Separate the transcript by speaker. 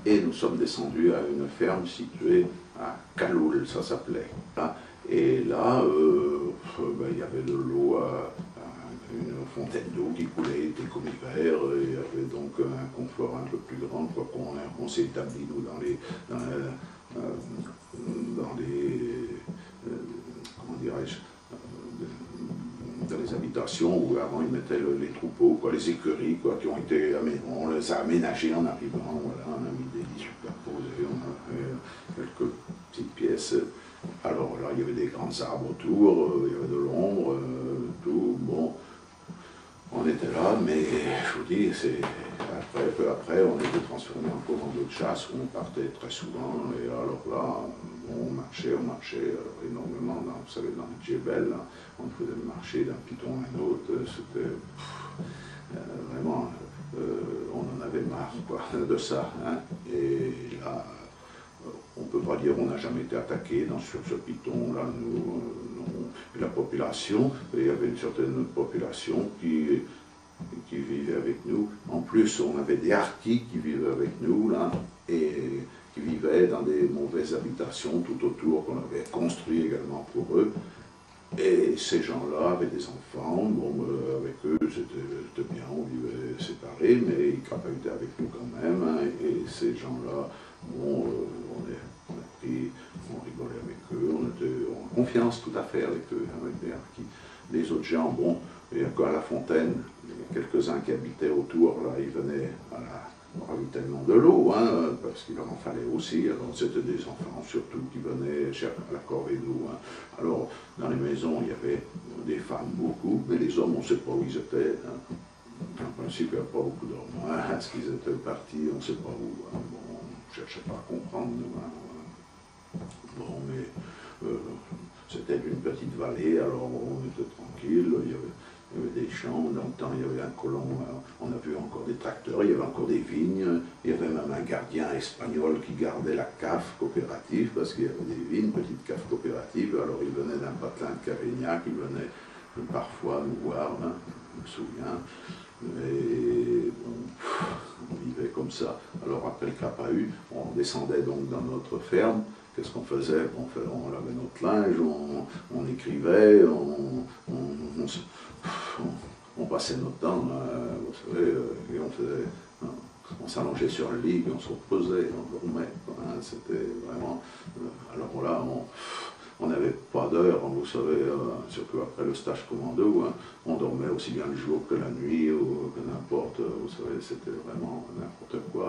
Speaker 1: et nous sommes descendus à une ferme située à Caloul, ça s'appelait. Et là, il y avait de l'eau, une fontaine d'eau qui coulait été comme hiver, et il y avait donc un confort un peu plus grand, quoi qu'on s'est établi, nous, comment dirais-je, dans les habitations où avant ils mettaient les troupeaux, quoi, les écuries, quoi, qui ont été on les a aménagées en arrivant, voilà, on a mis des lits superposés, on a fait quelques petites pièces. Alors là, il y avait des grands arbres autour, il y avait de l'ombre, tout, bon, on était là, mais je vous dis, peu après, on était transformé en commando de chasse, où on partait très souvent, et alors là, on marchait énormément, vous savez, dans le Djebel, on faisait marcher d'un piton à un autre, c'était vraiment, on en avait marre, quoi, de ça, hein. Et là, on ne peut pas dire qu'on n'a jamais été attaqué sur ce piton, là, nous, la population, il y avait une certaine population qui vivait avec nous. En plus, on avait des harkis qui vivaient avec nous, là, et qui vivaient dans des mauvaises habitations tout autour, qu'on avait construit également pour eux. Et ces gens-là avaient des enfants, bon, avec eux c'était bien, on vivait séparés, mais ils crapaitaient avec nous quand même, hein, et ces gens-là, bon, on rigolait avec eux, on était en confiance tout à fait avec eux, avec les harkis. Les autres gens, bon, et encore à la fontaine, il y a quelques-uns qui habitaient autour, là, ils venaient au ravitaillement de l'eau, hein, parce qu'il en fallait aussi. Alors c'était des enfants surtout qui venaient à la corvée d'eau. Hein. Alors dans les maisons, il y avait des femmes beaucoup, mais les hommes, on ne sait pas où ils étaient. Hein. En principe, il n'y a pas beaucoup d'hommes. Hein. Est-ce qu'ils étaient partis, on ne sait pas où. Hein. Bon, on ne cherchait pas à comprendre. Hein. Bon, mais c'était une petite vallée, alors on était tranquille, il y avait des champs, dans le temps il y avait un colon, on a vu encore des tracteurs, il y avait encore des vignes, il y avait même un gardien espagnol qui gardait la cave coopérative, parce qu'il y avait des vignes, petite cave coopérative, alors il venait d'un patelin de Cavignac, il venait parfois nous voir, hein, je me souviens, et bon, on vivait comme ça. Alors après le crapahut, on descendait donc dans notre ferme. Qu'est-ce qu'on faisait? On lavait notre linge, on écrivait, on passait notre temps, vous savez, et on s'allongeait sur le lit, et on se reposait, on dormait. Hein, c'était vraiment... alors là, on n'avait pas d'heure, vous savez, surtout après le stage commando, hein, on dormait aussi bien le jour que la nuit, ou que n'importe, vous savez, c'était vraiment n'importe quoi.